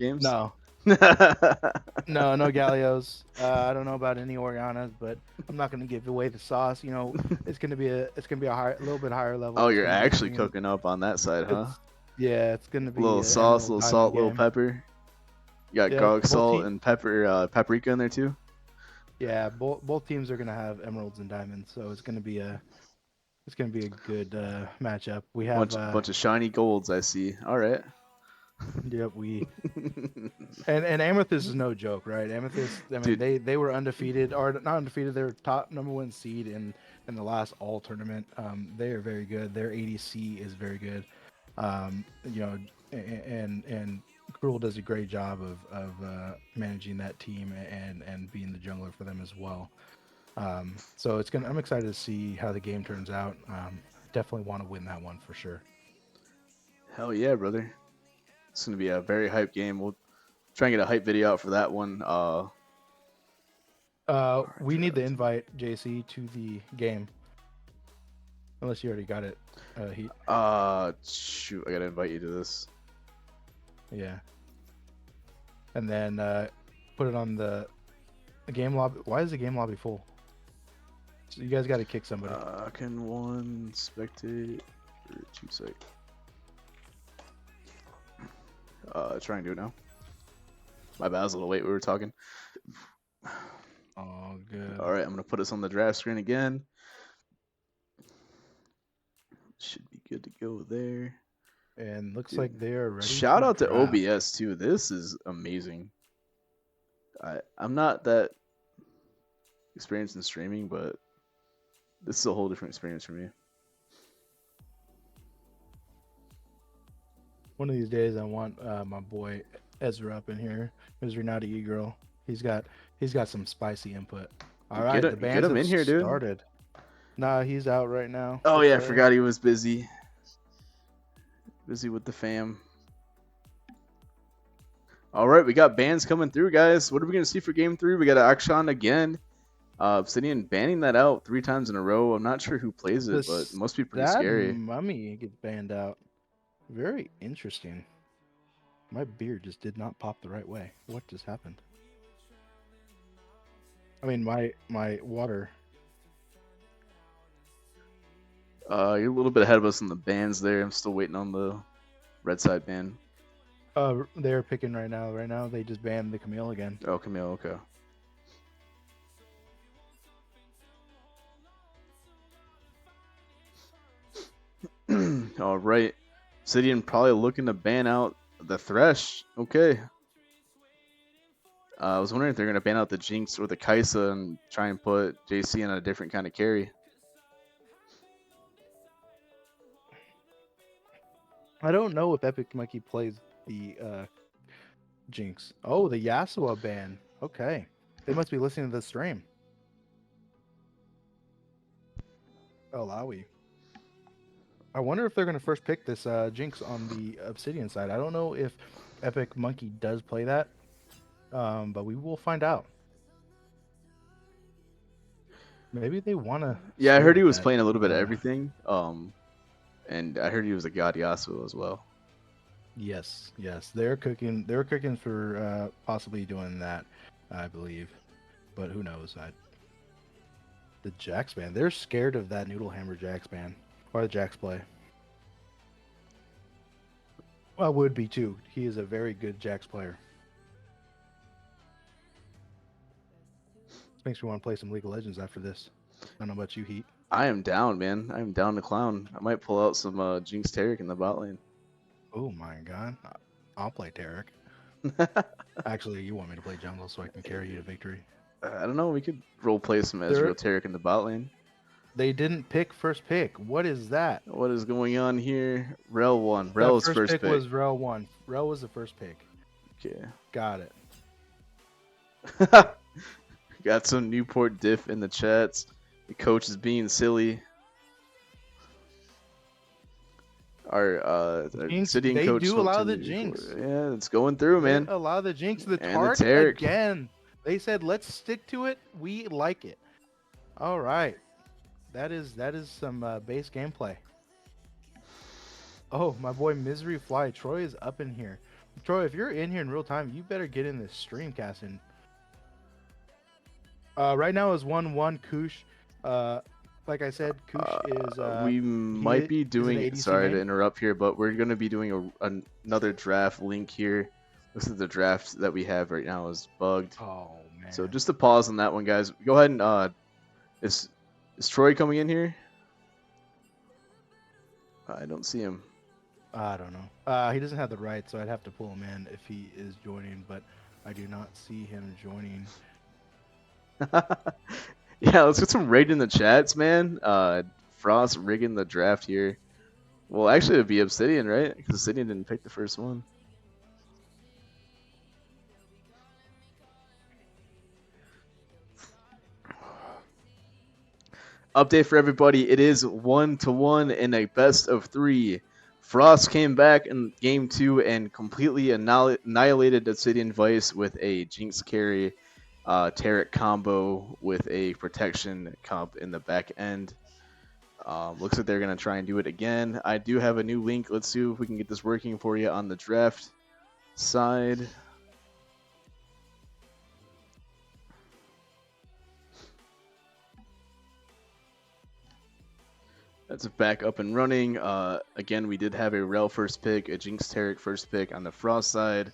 games? No, no Gallios. I don't know about any Orianas, but I'm not gonna give away the sauce. You know, it's gonna be a little bit higher level. Oh, It's you're gonna be actually swinging. cooking up on that side, huh? It's Yeah, it's gonna A be little an sauce, a Emerald little Diamond salt, a little game. pepper. You got Yep, garlic salt and paprika in there too. both teams are gonna have Emeralds and Diamonds, so it's gonna be a good matchup. We have Bunch of shiny golds, I see. All right. yep we and Amethyst is no joke, right? Amethyst, I mean Dude, they were undefeated or not undefeated. They're top #1 seed in the last all tournament. They are very good. Their ADC is very good. You know, and Cruel does a great job of managing that team and being the jungler for them as well. So I'm excited to see how the game turns out. Definitely want to win that one for sure. hell yeah, brother. It's gonna be a very hype game. We'll try and get a hype video out for that one. We need the invite, JC, to the game. Unless you already got it. He Shoot, I gotta invite you to this. Yeah. And then put it on the game lobby. Why is the game lobby full? So you guys got to kick somebody. Can one spectate or two sec? Try and do it now. My bad, I was a little late. We were talking. Oh, good. All right, I'm gonna put us on the draft screen again. Should be good to go there. And looks like they're ready. Shout out to draft. OBS too. This is amazing. I'm not that experienced in streaming, but this is a whole different experience for me. One of these days, I want my boy Ezra up in here. Ezra Naughty E-Girl. He's got some spicy input. All right, the bands him have in here, dude. started. Nah, he's out right now. Oh yeah, I forgot he was busy. Busy with the fam. All right, we got bans coming through, guys. What are we gonna see for game 3? We got Akshan again. Obsidian banning that out 3 times in a row. I'm not sure who plays it, but it must be pretty scary. Mummy gets banned out. Very interesting. My beard just did not pop the right way. What just happened? I mean, my water. You're a little bit ahead of us in the bans there. I'm still waiting on the red side ban. They're picking right now. Right now, they just banned the Camille again. Oh, Camille, okay. All right. Obsidian probably looking to ban out the Thresh. Okay. I was wondering if they're going to ban out the Jinx or the Kaisa and try and put JC in a different kind of carry. I don't know if Epic Monkey plays the Jinx. Oh, the Yasuo ban. Okay. They must be listening to the stream. Oh, Lowy. I wonder if they're going to first pick this Jinx on the Obsidian side. I don't know if Epic Monkey does play that, but we will find out. Maybe they want to. Yeah, I heard he was playing a little bit of everything. And I heard he was a god Yasuo as well. Yes. They're cooking for possibly doing that, I believe. But who knows? The Jax ban. They're scared of that Noodlehammer Jax ban. Or the Jax play. Well, would be too. He is a very good Jax player. Makes me want to play some League of Legends after this. I don't know about you, Heat. I am down, man. I am down to clown. I might pull out some Jinx Taric in the bot lane. Oh my god. I'll play Taric. Actually, you want me to play jungle so I can carry you to victory. I don't know. We could role play some Ezreal Taric in the bot lane. They didn't pick first pick. What is that? What is going on here? Rel won. Rel's first pick. Was Rel 1. Rel was the first pick. Okay. Got it. Got some Newport diff in the chats. The coach is being silly. Our Obsidian coach. They do allow the Jinx. Yeah, it's going through, man. They allow the Jinx. The Taric again. They said, let's stick to it. We like it. All right. That is some base gameplay. Oh, my boy Misery Fly Troy is up in here. Troy, if you're in here in real time, you better get in this stream casting. Right now is 1-1 Koosh. Like I said, Koosh is we might be he's an doing. ADC Sorry to main. interrupt here, but we're gonna be doing another draft link here. Looks like the draft that we have right now is bugged. Oh man. So just to pause on that one, guys. Go ahead and is Troy coming in here? I don't see him. I don't know. He doesn't have the right, so I'd have to pull him in if he is joining, but I do not see him joining. Yeah, let's get some raid in the chats, man. Frost rigging the draft here. Well, actually, it'd be Obsidian, right? Because Obsidian didn't pick the first one. Update for everybody. It is 1-1 in a best of 3. Frost came back in game 2 and completely annihilated Obsidian Vice with a Jinx carry Tarek combo with a protection comp in the back end. Looks like they're going to try and do it again. I do have a new link. Let's see if we can get this working for you on the draft side. That's back up and running. Again, we did have a Rel first pick, a Jinx Tarek first pick on the Frost side.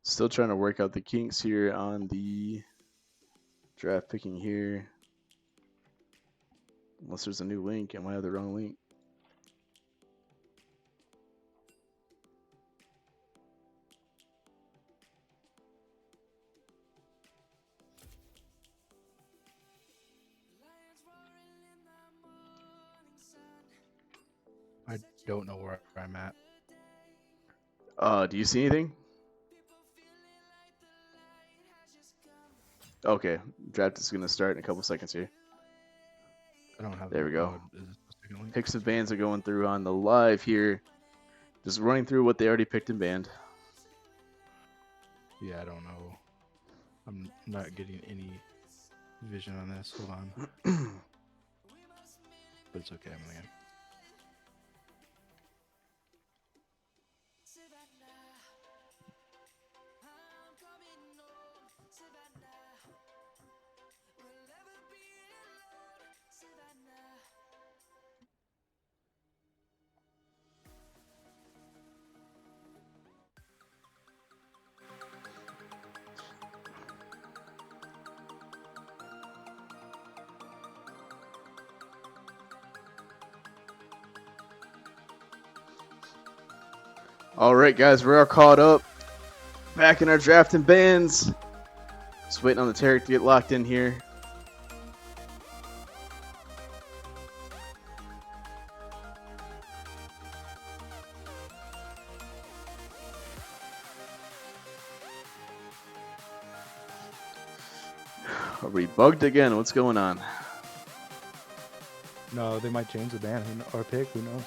Still trying to work out the kinks here on the draft picking here. Unless there's a new link. Am I have the wrong link? I don't know where I'm at. Do you see anything? Okay, draft is going to start in a couple seconds here. I don't have. There we go. Is this the second link? Picks of bands are going through on the live here. Just running through what they already picked and banned. Yeah, I don't know. I'm not getting any vision on this. Hold on. But it's okay. I'm gonna. All right, guys, we're all caught up. Back in our drafting bands. Just waiting on the Tarek to get locked in here. Are we bugged again? What's going on? No, they might change the ban or pick. Who knows?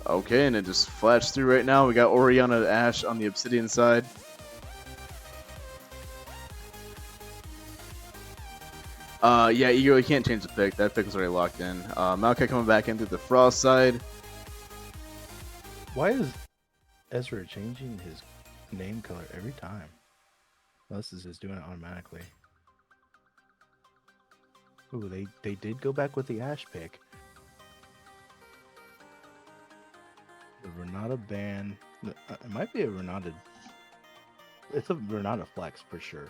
Okay, and it just flashed through right now. We got Oriana Ashe on the Obsidian side. Yeah, you can't change the pick. That pick was already locked in. Maokai coming back into the Frost side. Why is Ezra changing his name color every time? Unless this is doing it automatically. Ooh, they did go back with the Ashe pick. The Renata ban. It might be a Renata. It's a Renata flex for sure.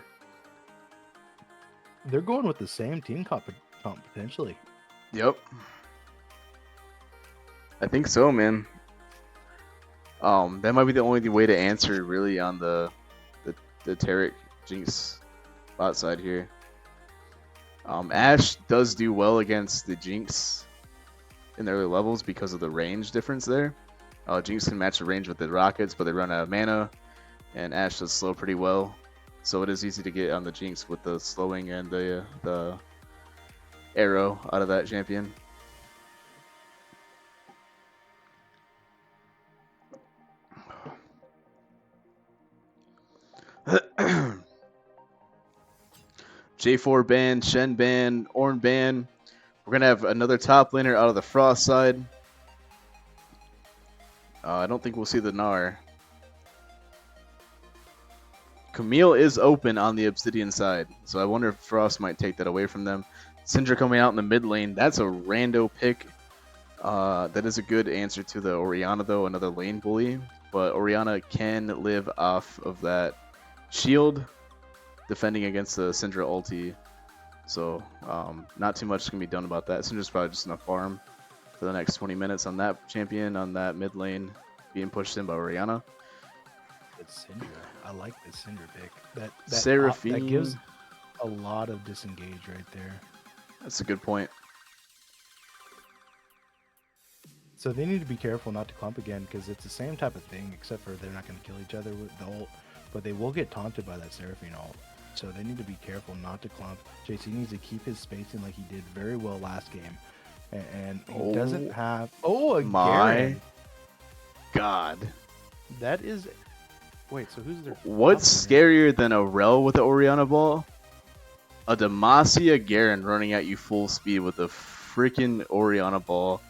They're going with the same team comp potentially. Yep. I think so, man. That might be the only way to answer really on the the Tarek Jinx bot side here. Ashe does do well against the Jinx in the early levels because of the range difference there. Jinx can match the range with the rockets, but they run out of mana, and Ashe does slow pretty well. So it is easy to get on the Jinx with the slowing and the arrow out of that champion. J4 ban, Shen ban, Ornn ban. We're going to have another top laner out of the Frost side. I don't think we'll see the Gnar. Camille is open on the Obsidian side, so I wonder if Frost might take that away from them. Syndra coming out in the mid lane. That's a rando pick. That is a good answer to the Orianna, though, another lane bully. But Orianna can live off of that shield, defending against the Syndra ulti. So not too much can be done about that. Syndra's probably just enough farm for the next 20 minutes on that champion, on that mid lane, being pushed in by Orianna. It's Syndra. I like this Syndra pick. That Seraphine. that gives a lot of disengage right there. That's a good point. So they need to be careful not to clump again, because it's the same type of thing, except for they're not going to kill each other with the ult, but they will get taunted by that Seraphine ult. So they need to be careful not to clump. JC needs to keep his spacing like he did very well last game. And he doesn't have... Oh, my Garen. God. That is... Wait, so who's their... What's scarier than a Rel with the Orianna ball? A Demacia Garen running at you full speed with a freaking Orianna ball.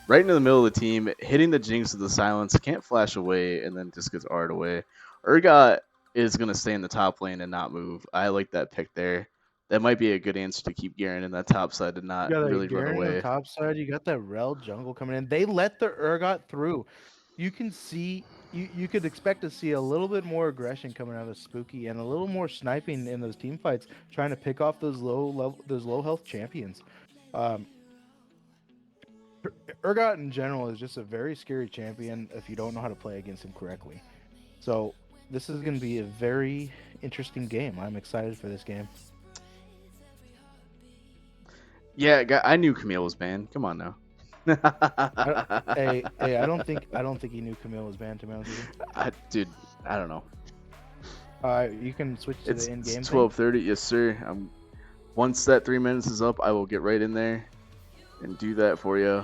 Right into the middle of the team, hitting the Jinx with the silence, can't flash away, and then just gets R'd away. Urgot is going to stay in the top lane and not move. I like that pick there. That might be a good answer to keep Garen in that top side and not really run away. On the top side, you got that Rel jungle coming in. They let the Urgot through. You can see, you could expect to see a little bit more aggression coming out of Spooky and a little more sniping in those team fights, trying to pick off those low health champions. Urgot in general is just a very scary champion if you don't know how to play against him correctly. So this is going to be a very interesting game. I'm excited for this game. Yeah, I knew Camille was banned. Come on now. Hey, I don't think he knew Camille was banned, to be honest with you. Dude, I don't know. You can switch to the in-game. It's 12:30, yes sir. Once that 3 minutes is up, I will get right in there and do that for you.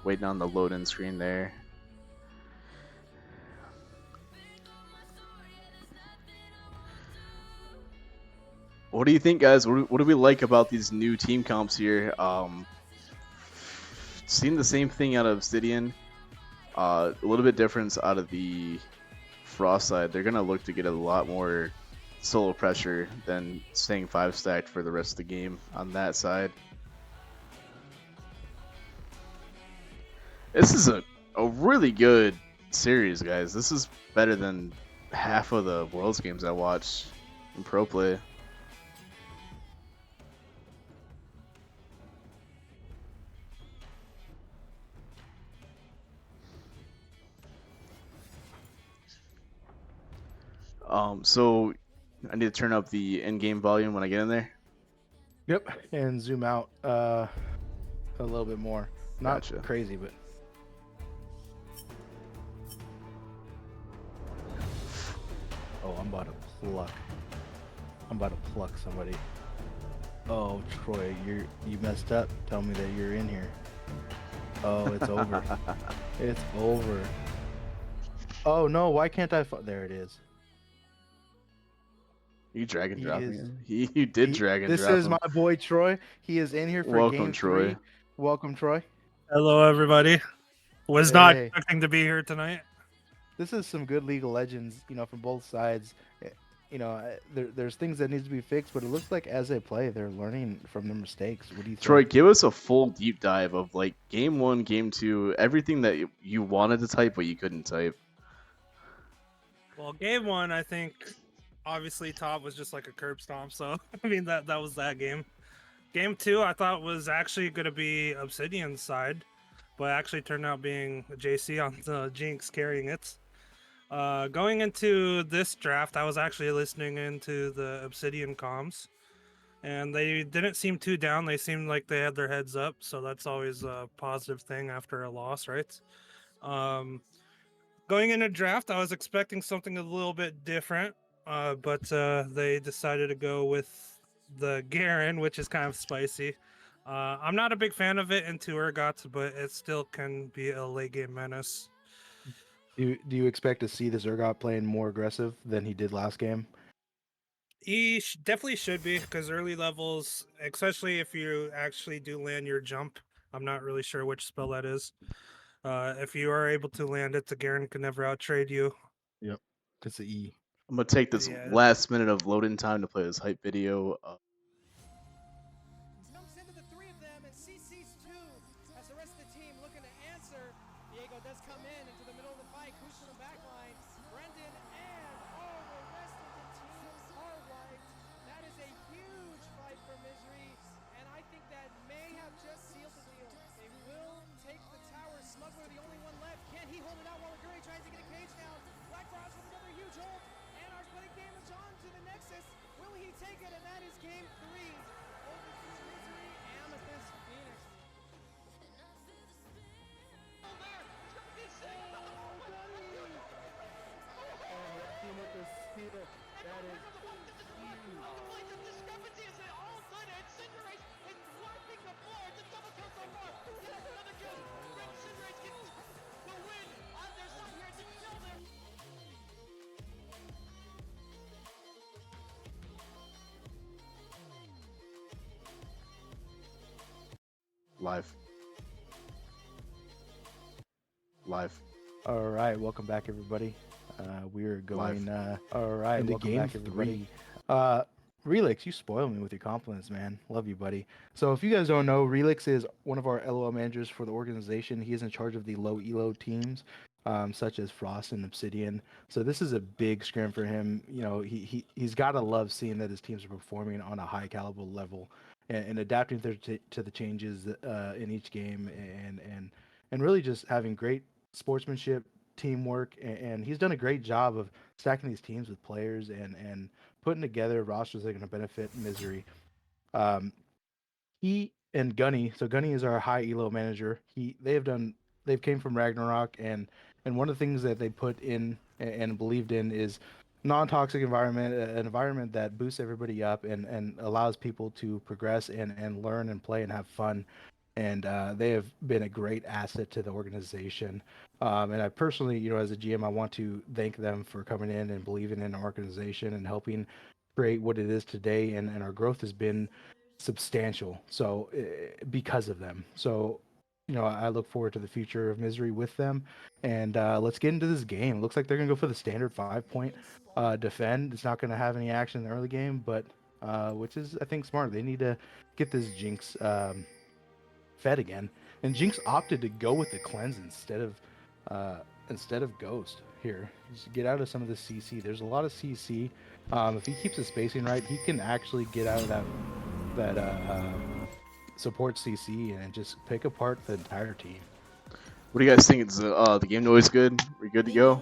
Waiting on the load-in screen there. What do you think, guys? What do we like about these new team comps here? Seeing the same thing out of Obsidian. A little bit difference out of the Frost side. They're going to look to get a lot more solo pressure than staying 5-stacked for the rest of the game on that side. This is a really good series, guys. This is better than half of the Worlds games I watch in Pro Play. So I need to turn up the in-game volume when I get in there. Yep, and zoom out a little bit more. Not Gotcha. Crazy, but oh, I'm about to pluck somebody. Oh, Troy, you messed up. Tell me that you're in here. Oh, it's over. It's over. Oh no, why can't I? There it is. You drag and drop me. You did drag and drop. This is my boy Troy. He is in here for Welcome, game Troy. 3. Welcome, Troy. Hello, everybody. Was not expecting to be here tonight. This is some good League of Legends, from both sides. There's things that need to be fixed, but it looks like as they play, they're learning from their mistakes. What do you think? Troy, give us a full deep dive of like game 1, game 2, everything that you wanted to type but you couldn't type. Well, game 1, I think obviously top was just like a curb stomp, so I mean that was that game. Game 2 I thought was actually going to be Obsidian's side, but actually turned out being JC on the Jinx carrying it. Going into this draft, I was actually listening into the Obsidian comms, and they didn't seem too down. They seemed like they had their heads up, so that's always a positive thing after a loss, right? Um, Going into draft, I was expecting something a little bit different, but they decided to go with the Garen, which is kind of spicy. I'm not a big fan of it into Urgot, but it still can be a late game menace. Do you expect to see the Zergot playing more aggressive than he did last game? He definitely should be, because early levels, especially if you actually do land your jump, I'm not really sure which spell that is. If you are able to land it, the Garen can never outtrade you. Yep. It's the E. I'm gonna take this Yeah. last minute of loading time to play this hype video. Jumps into the three of them and CC's two as the rest of the team looking to answer. Diego does come in into the middle of the fight, crucial the back line. Brendan and all the rest of the team are right. That is a huge fight for Misery, and I think that may have just sealed the deal. They will take the tower. Smuggler, the only one left. Can he hold it out while Aguri tries to get a cage down? Black Frost with another huge ult. And our splitting damage on to the Nexus. Will he take it? And that is game 3. Over to Misery, Amethyst, Phoenix. Live. All right, welcome back, everybody. We're going. All right, Into welcome game back, everybody. Relix, you spoil me with your compliments, man. Love you, buddy. So, if you guys don't know, Relix is one of our LOL managers for the organization. He is in charge of the low elo teams, such as Frost and Obsidian. So, this is a big scrim for him. You know, he's got to love seeing that his teams are performing on a high caliber level and adapting to the changes in each game and really just having great sportsmanship, teamwork, and he's done a great job of stacking these teams with players and putting together rosters that are going to benefit Misery. He and Gunny, so Gunny is our high elo manager. They've came from Ragnarok, and one of the things that they put in and believed in is non-toxic environment, an environment that boosts everybody up and allows people to progress and learn and play and have fun. And they have been a great asset to the organization. And I personally, you know, as a GM, I want to thank them for coming in and believing in our organization and helping create what it is today. And our growth has been substantial. So because of them. So, you know, I look forward to the future of Misery with them. And let's get into this game. Looks like they're going to go for the standard 5-point defend. It's not going to have any action in the early game, but which is, I think, smart. They need to get this Jinx fed again, and Jinx opted to go with the cleanse instead of Ghost here. Just get out of some of the CC. There's a lot of CC. If he keeps his spacing right, he can actually get out of that support CC and just pick apart the entire team. What do you guys think? Is the game noise good? We good to go?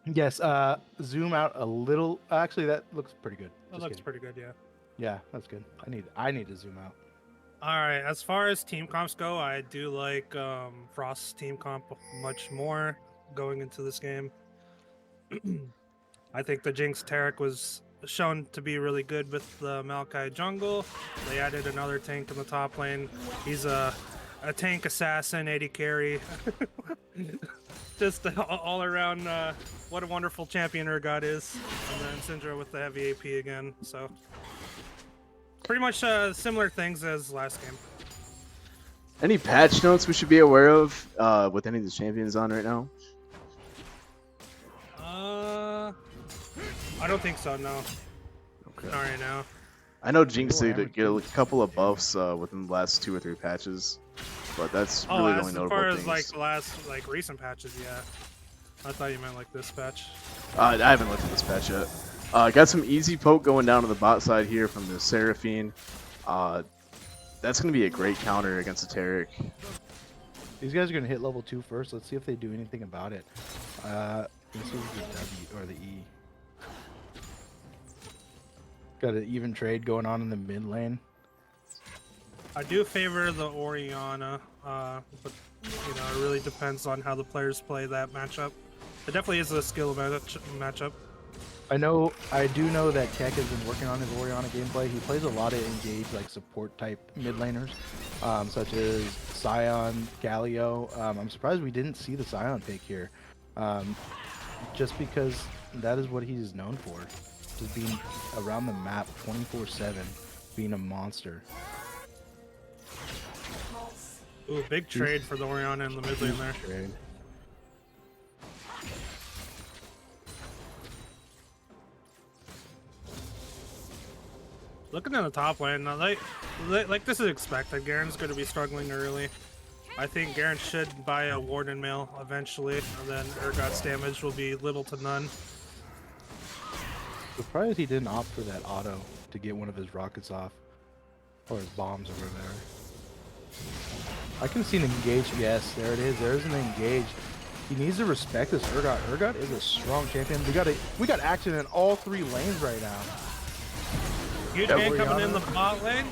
Yes. Zoom out a little. Actually, that looks pretty good. That looks pretty good, yeah. Yeah, that's good. I need to zoom out. All right, as far as team comps go, I do like Frost's team comp much more going into this game. I think the Jinx Taric was shown to be really good with the Maokai jungle. They added another tank in the top lane. He's a tank assassin, 80 carry. Just all around, what a wonderful champion Urgot is. And then Syndra with the heavy AP again, so... Pretty much similar things as last game. Any patch notes we should be aware of with any of the champions on right now? I don't think so, no. Okay. Not right now. I know Jinx did get a couple of buffs within the last 2 or 3 patches, but that's really the only notable as far as things. like the last recent patches, yeah. I thought you meant like this patch. I haven't looked at this patch yet. Got some easy poke going down to the bot side here from the Seraphine. That's going to be a great counter against the Taric. These guys are gonna hit level 2 first. Let's see if they do anything about it. This is the W or the E. Got an even trade going on in the mid lane. I do favor the Orianna, but you know, it really depends on how the players play that matchup. It definitely is a skill matchup. I do know that Keck has been working on his Orianna gameplay. He plays a lot of engaged, like support type mid laners, such as Sion, Galio. I'm surprised we didn't see the Sion pick here, just because that is what he's known for, just being around the map 24/7, being a monster. Ooh, big trade for the Orianna in the mid lane there. Trade. Looking at the top lane, like this is expected. Garen's going to be struggling early. I think Garen should buy a Warden Mail eventually, and then Urgot's damage will be little to none. Surprised he didn't opt for that auto to get one of his rockets off, or his bombs over there. I can see an engage. Yes, there it is. There's an engage. He needs to respect this Urgot. Urgot is a strong champion. We got action in all 3 lanes right now. Huge game coming in the bot lane.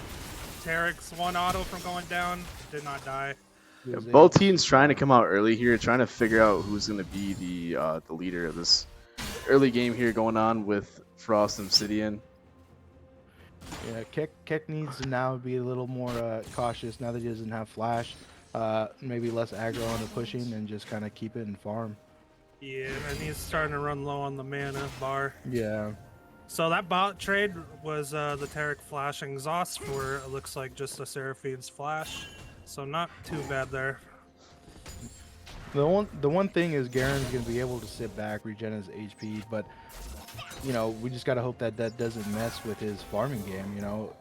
Tarek's one auto from going down. Did not die. Yeah, both teams trying to come out early here, trying to figure out who's going to be the leader of this early game here going on with Frost and Obsidian. Yeah, Keck needs to now be a little more cautious now that he doesn't have flash. Maybe less aggro on the pushing and just kind of keep it and farm. Yeah, and he's starting to run low on the mana bar. Yeah. So that bot trade was the Tarek flash exhaust for, it looks like, just a Seraphine's flash. So not too bad there. The one thing is Garen's going to be able to sit back, regen his HP, but you know, we just got to hope that that doesn't mess with his farming game, you know,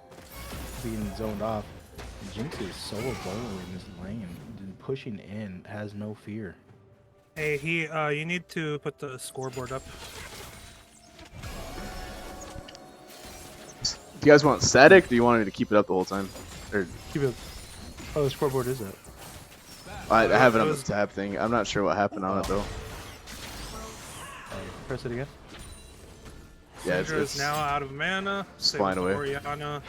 being zoned off. Jinx is solo bowling this lane, pushing in, has no fear. Hey, you need to put the scoreboard up. Do you guys want static? Or do you want me to keep it up the whole time? Or Keep it. Oh, the scoreboard is up. I have it on the tab thing. I'm not sure what happened on it though. Press it again. Yeah, Syndra is now out of mana. flying away. Orianna.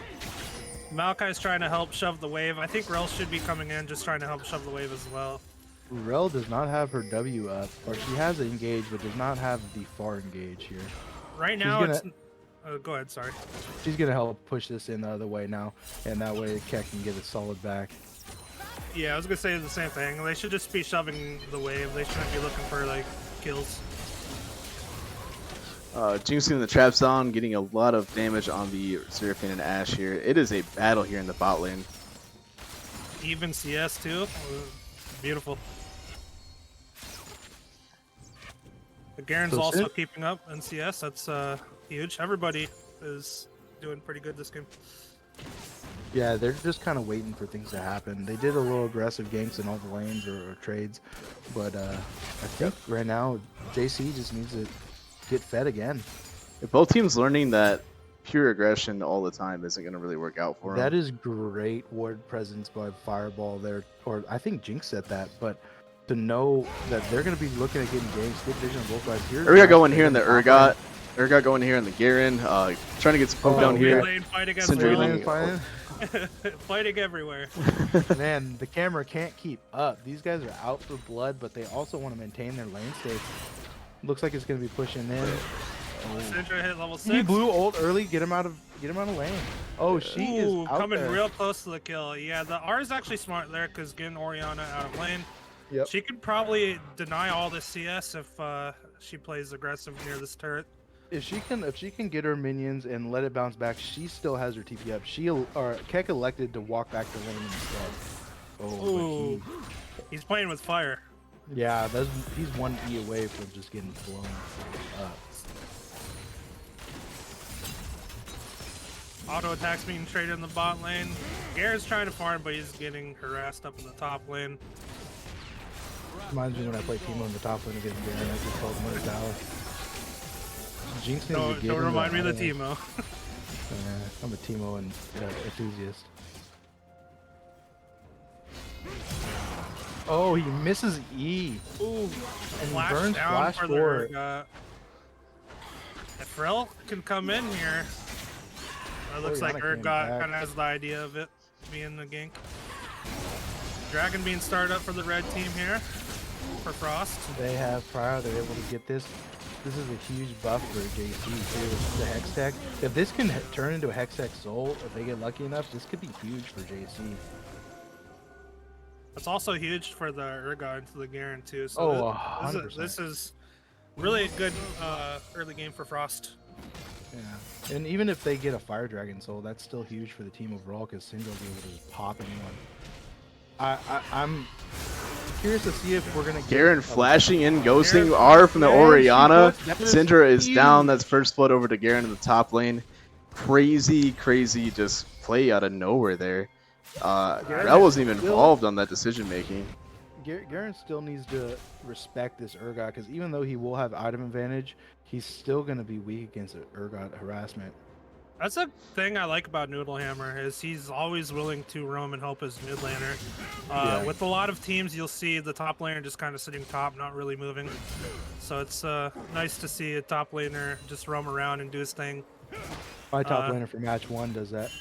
Maokai's trying to help shove the wave. I think Rel should be coming in, just trying to help shove the wave as well. Rel does not have her W up, or she has it engaged, but does not have the far engage here. Right now, it's... go ahead, sorry. She's gonna help push this in the other way now, and that way Keck can get it solid back. Yeah, I was gonna say the same thing. They should just be shoving the wave. They shouldn't be looking for like kills. Jinx getting the traps on, getting a lot of damage on the Seraphine and Ashe here. It is a battle here in the bot lane. Even CS too. Beautiful. Garen's So also keeping up in CS. That's huge. Everybody is doing pretty good this game. Yeah, they're just kind of waiting for things to happen. They did a little aggressive ganks in all the lanes or trades, but I think right now JC just needs to get fed again. If both teams learning that pure aggression all the time isn't going to really work out for them. That is great ward presence by Fireball there, or I think Jinx said that, but to know that they're going to be looking at getting ganks, good vision on both sides. Urgot going here in the Urgot. Urgot going here in the Garen. Trying to get some poke down here. Lane fight against Syndra fighting everywhere. Man, the camera can't keep up. These guys are out for blood, but they also want to maintain their lane state. Looks like it's going to be pushing in. Syndra hit level 6. He blew ult early. Get him out of lane. Oh, she is out coming there. real close to the kill. Yeah, the R is actually smart there because getting Orianna out of lane. Yep. She could probably deny all the CS if she plays aggressive near this turret. If she can get her minions and let it bounce back, she still has her TP up. Keck elected to walk back to lane instead. Oh, he's playing with fire. Yeah, he's one E away from just getting blown up. Auto attacks being traded in the bot lane. Garen's trying to farm, but he's getting harassed up in the top lane. Reminds me when I played Teemo in the top lane against Garen. I just called him on the tower. Jinx needs to get Don't remind me of the island. Teemo. I'm a Teemo enthusiast. Oh, he misses E. Ooh, And he flash burns down flash for the forward. Urgot. If Rel can come in here, it looks like Oriana came Urgot back. kind of has the idea of it being the gank. Dragon being started up for the red team here for Frost. They have prior. They're able to get this. This is a huge buff for JC too. The Hex Tech. If this can turn into a Hex Tech Soul, if they get lucky enough, this could be huge for JC. It's also huge for the Urgot into the Garen too. So Oh, this is really a good early game for Frost. Yeah, and even if they get a Fire Dragon Soul, that's still huge for the team overall because Syndra will be able to just pop anyone. I'm curious to see if we're gonna get Garen flashing in, ghosting Garen- R from the Garen, Oriana. she puts- Syndra is huge. down. That's first blood over to Garen in the top lane. Crazy just play out of nowhere there. Rel wasn't even involved on that decision making. Garen still needs to respect this Urgot because even though he will have item advantage, he's still going to be weak against Urgot harassment. That's a thing I like about Noodlehammer is he's always willing to roam and help his mid laner. Yeah. With a lot of teams, you'll see the top laner just kind of sitting top, not really moving. So it's nice to see a top laner just roam around and do his thing. My top laner for match 1 does that.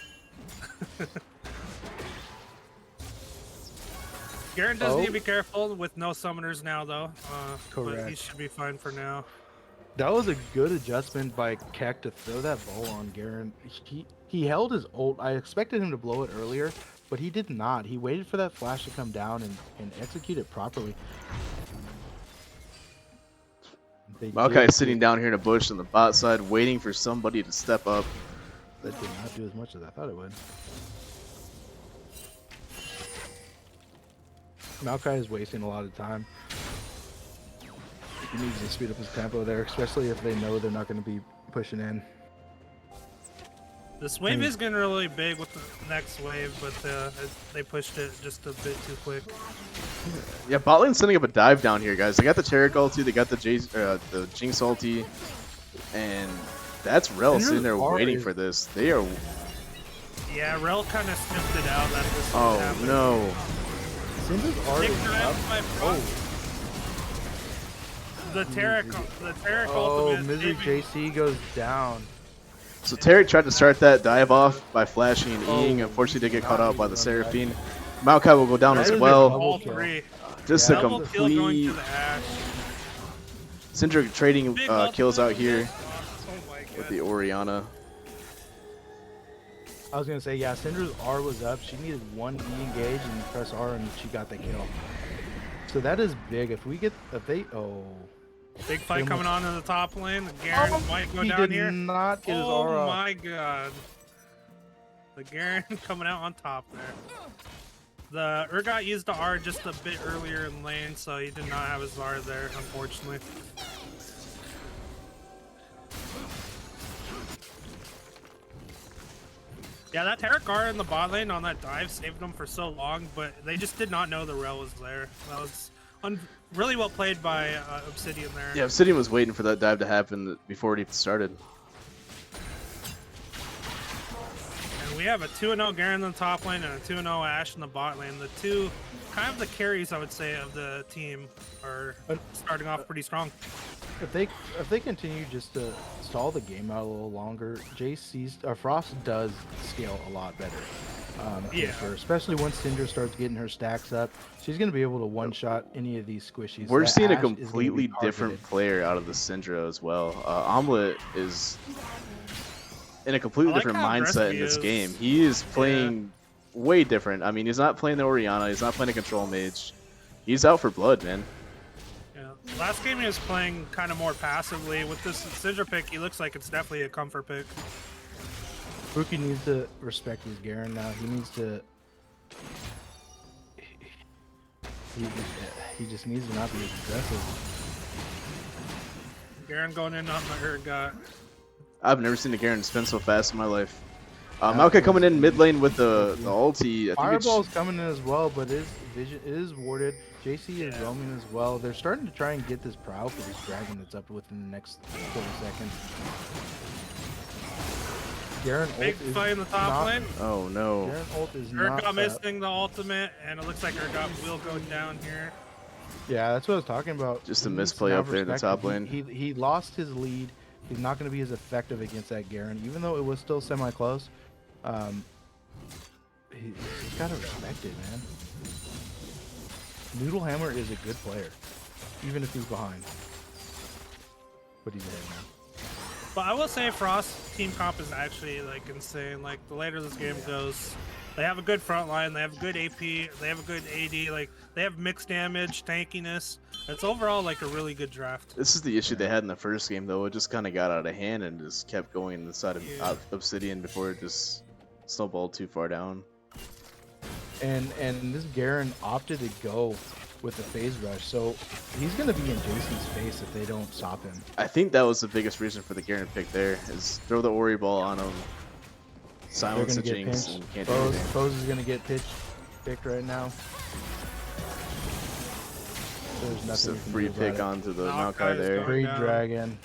Garen does need to be careful with no summoners now, though. But he Correct. should be fine for now. That was a good adjustment by Keck to throw that bow on Garen. He held his ult. I expected him to blow it earlier, but he did not. He waited for that flash to come down and execute it properly. Maokai sitting down here in a bush on the bot side, waiting for somebody to step up. That did not do as much as I thought it would. Maokai is wasting a lot of time. He needs to speed up his tempo there, especially if they know they're not going to be pushing in. This wave is getting really big with the next wave, but they pushed it just a bit too quick. Yeah, bot lane's setting up a dive down here, guys. They got the Taric ulti, they got the Jinx ulti, and that's Rel sitting there waiting for this. They are. Yeah, Rel kind of sniffed it out that this was Oh happening. no! Syndra's already up. The Taric Oh, ultimate. Misery JC goes down. So Taric tried to start that dive off by flashing and Eing. Oh, Unfortunately, did get caught out by the he's on Seraphine. Maokai will go down That as is a well. double All kill. three. Just Yeah. a Double kill going complete to the Ash. Syndra trading Big kills out ultimate. here Oh my with god. the Oriana. I was gonna say, yeah, Syndra's R was up. She needed one E engage and press R, and she got the kill. So that is big. If we get, Big fight coming on in the top lane. The Garen might go he down did here. not get his Oh R up. my god. The Garen coming out on top there. The Urgot used the R just a bit earlier in lane, so he did not have his R there, unfortunately. Yeah, that Taric R in the bot lane on that dive saved them for so long, but they just did not know the Rel was there. That was really well played by Obsidian there. Yeah, Obsidian was waiting for that dive to happen before it even started. And we have a 2-0 Garen in the top lane and a 2-0 Ashe in the bot lane. The two, kind of the carries, I would say, of the team are starting off pretty strong. If they continue just to stall the game out a little longer, Frost does scale a lot better. Yeah. For sure. Especially once Syndra starts getting her stacks up, she's gonna be able to one-shot any of these squishies. We're That seeing a Ashe is gonna be completely different targeted. player out of the Syndra as well. Omelet is in a completely I like different how mindset aggressive in he this is. game. He is playing way different. I mean, he's not playing the Oriana. He's not playing a control mage. He's out for blood, man. Yeah. Last game he was playing kind of more passively. With this Syndra pick, he looks like it's definitely a comfort pick. Rookie needs to respect his Garen now. He needs to. He just needs to not be as aggressive. Garen going in on the Urgot. I've never seen a Garen spin so fast in my life. Maokai coming in mid lane with the ulti. I think Fireball's coming in as well, but his vision is warded. JC is roaming as well. They're starting to try and get this prow for this dragon that's up within the next 40 seconds. Garen Big ult is fight in the top not, lane. Oh no. Garen ult is not. Urgot missing the ultimate, and it looks like Urgot will go down here. Yeah, that's what I was talking about. Just He a needs to misplay have up there in the perspective. top lane. He lost his lead. He's not going to be as effective against that Garen, even though it was still semi-close. He's got to respect it, man. Noodlehammer is a good player, even if he's behind. But he's ahead now. But I will say Frost team comp is actually like insane. Like the later this game goes, they have a good front line, they have a good AP, they have a good AD, like they have mixed damage, tankiness. It's overall like a really good draft. This is the issue they had in the first game, though. It just kind of got out of hand and just kept going inside of Obsidian before it just snowballed too far down. And this Garen opted to go with the phase rush, so he's going to be in Jason's face if they don't stop him. I think that was the biggest reason for the Garen pick there, is throw the Ori ball on him, silence the Jinx, and can't do anything. Foes is going to get picked right now. There's Just nothing a you can free do about pick it. onto the Maokai Maokai is there. going Free down. dragon.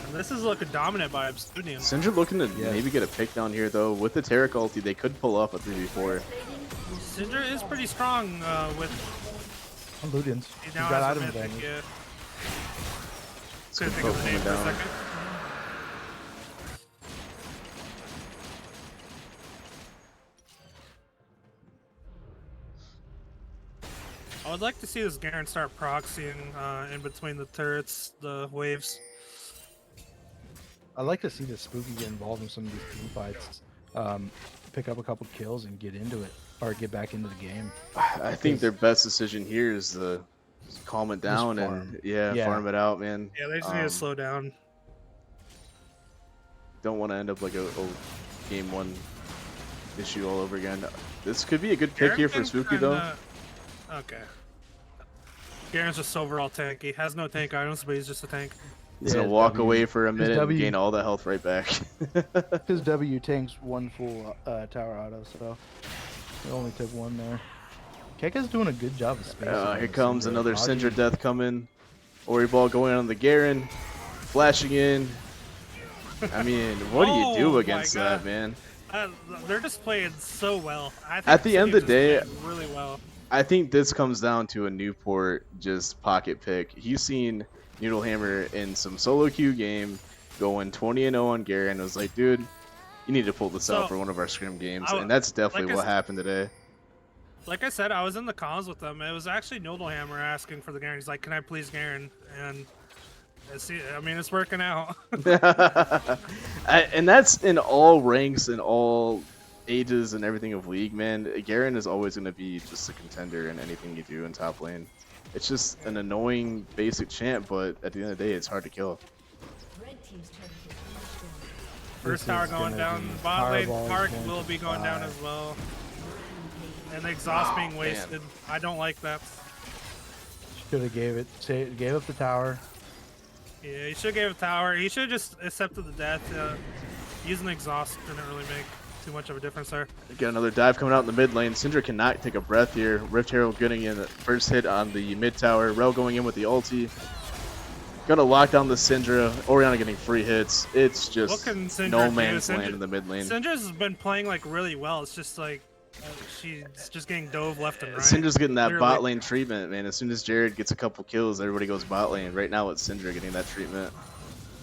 And this is looking dominant by Obsidian. Syndra looking to Yes. maybe get a pick down here, though. With the Taric ulti, they could pull off a 3v4. Syndra is pretty strong with. Ludians. He He's now got has a item mythic, advantage. yeah. It's Couldn't good think of the poke name for a coming down. second. I would like to see this Garen start proxying in between the turrets, the waves. I'd like to see the Spooky get involved in some of these team fights. Pick up a couple kills and get into it, or get back into the game. I think their best decision here is to calm it down farm. and Yeah. farm it out, man. Yeah, they just need to slow down. Don't want to end up like a game one issue all over again. This could be a good pick here for Garen's Spooky, though. Okay. Garen's just overall tanky. Has no tank items, but he's just a tank. He's Yeah, gonna walk W. away for a minute and W. gain all the health right back. His W tanks one full tower auto, so it only took one there. Keka's doing a good job of spacing. Here comes Syndra. another Dodging. Syndra death coming. Ori ball going on the Garen, flashing in. I mean, what do you do Oh my against that, God. man? They're just playing so well. I think At the end of the Obsidian day, just played really well. I think this comes down to a Newport just pocket pick. He's seen Noodlehammer in some solo queue game going 20-0 on Garen. Was like, dude, you need to pull this out So, for one of our scrim games, I- and that's definitely like I what s- happened today. Like I said, I was in the comms with them. It was actually Noodlehammer asking for the Garen. He's like, "Can I please Garen?" And I mean, it's working out. And that's in all ranks and all ages and everything of League, man. Garen is always going to be just a contender in anything you do in top lane. It's just an annoying basic champ, but at the end of the day, it's hard to kill. First This tower is going gonna down. be Bot lane Fireball is Park going will to be going down fly. as well. And the exhaust being man. wasted. I don't like that. Should have gave up the tower. Yeah, he should have gave a tower. He should have just accepted the death. Using exhaust didn't really make too much of a difference there. Got another dive coming out in the mid lane. Syndra cannot take a breath here. Rift Herald getting in the first hit on the mid tower. Rel going in with the ulti. Gonna lock down the Syndra. Orianna getting free hits. It's What just can Syndra no do? man's land in the mid lane. Syndra's been playing like really well. It's just like she's just getting dove left and right. Syndra's getting that Literally. bot lane treatment, man. As soon as Jared gets a couple kills, everybody goes bot lane. Right now, it's Syndra getting that treatment.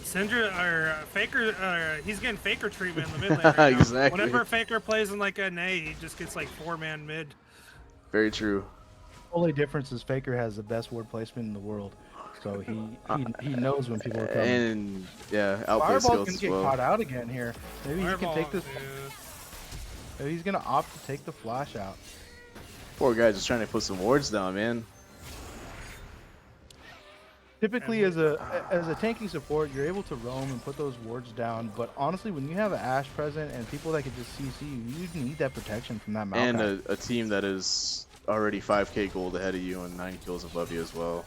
Syndra or Faker, he's getting Faker treatment in the mid lane right now. Exactly. Whenever Faker plays in like a NA, he just gets like 4-man mid. Very true. Only difference is Faker has the best ward placement in the world, so he knows when people are coming. And yeah, outplay Fireball's skills gonna as get well. caught out again here. Maybe he Fireball, can take this. yeah. Maybe he's gonna opt to take the flash out. Poor guy just trying to put some wards down, man. Typically, as a tanky support, you're able to roam and put those wards down. But honestly, when you have an Ashe present and people that can just CC you, you need that protection from that Maokai. And a team that is already 5k gold ahead of you and 9 kills above you as well.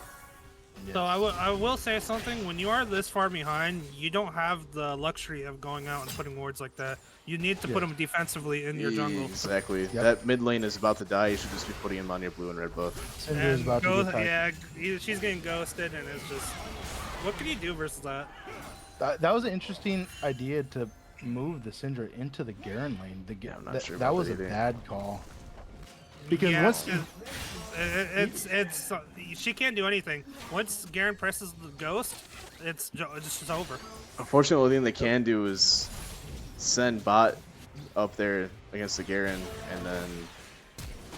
Yes. So I will say something. When you are this far behind, you don't have the luxury of going out and putting wards like that. You need to put them defensively in your jungle. Exactly. Yep. That mid lane is about to die. You should just be putting him on your blue and red buff. Syndra is And about to go, get tied. yeah, she's getting ghosted, and it's just, what can you do versus that? That was an interesting idea to move the Syndra into the Garen lane. I'm not that, sure that about was that a either. bad call. Because Yeah, once it's she can't do anything. Once Garen presses the ghost, it's just over. Unfortunately, the only thing they can do is send bot up there against the Garen, and then.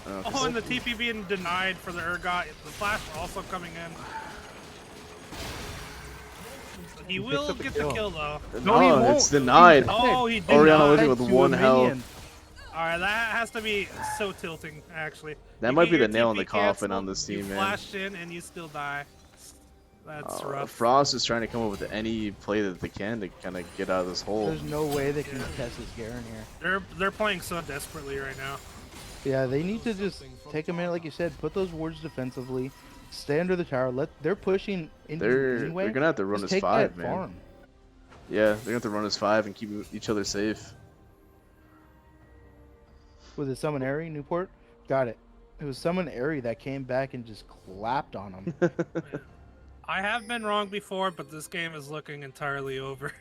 I don't know, 'cause Oh, and the TP being denied for the Urgot. The flash also coming in. He picks will up the get the kill. kill though. No, he won't. it's denied. Oh, he did Oriana not. living with To a 1 health. minion. All right, that has to be so tilting, actually. That You might get be the your nail in TP the coffin on canceled, this you team, man. flash in and you still die. That's rough. Frost is trying to come up with any play that they can to kind of get out of this hole. There's no way they can test this Garen here. They're playing so desperately right now. Yeah, they need to just take a minute, like you said, put those wards defensively, stay under the tower. They're pushing into They're anyway. gonna have to run Just as take 5, that man. farm. Yeah, they're gonna have to run as 5 and keep each other safe. Was it Summon Airy, Newport? Got it. It was Summon Airy that came back and just clapped on him. I have been wrong before, but this game is looking entirely over.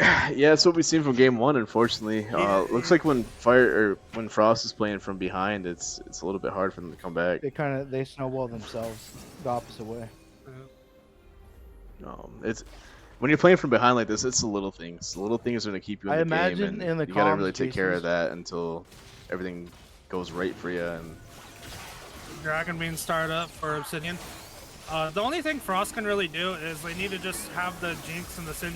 Yeah, that's what we've seen from game 1. Unfortunately, looks like when Frost is playing from behind, it's a little bit hard for them to come back. They snowball themselves the opposite way. It's when you're playing from behind like this, it's the little things. The little things are gonna keep you in I the imagine game, and in the you gotta comms, really take care of Jesus. that until everything goes right for you. And Dragon being started up for Obsidian. The only thing Frost can really do is they need to just have the Jinx and the Syndra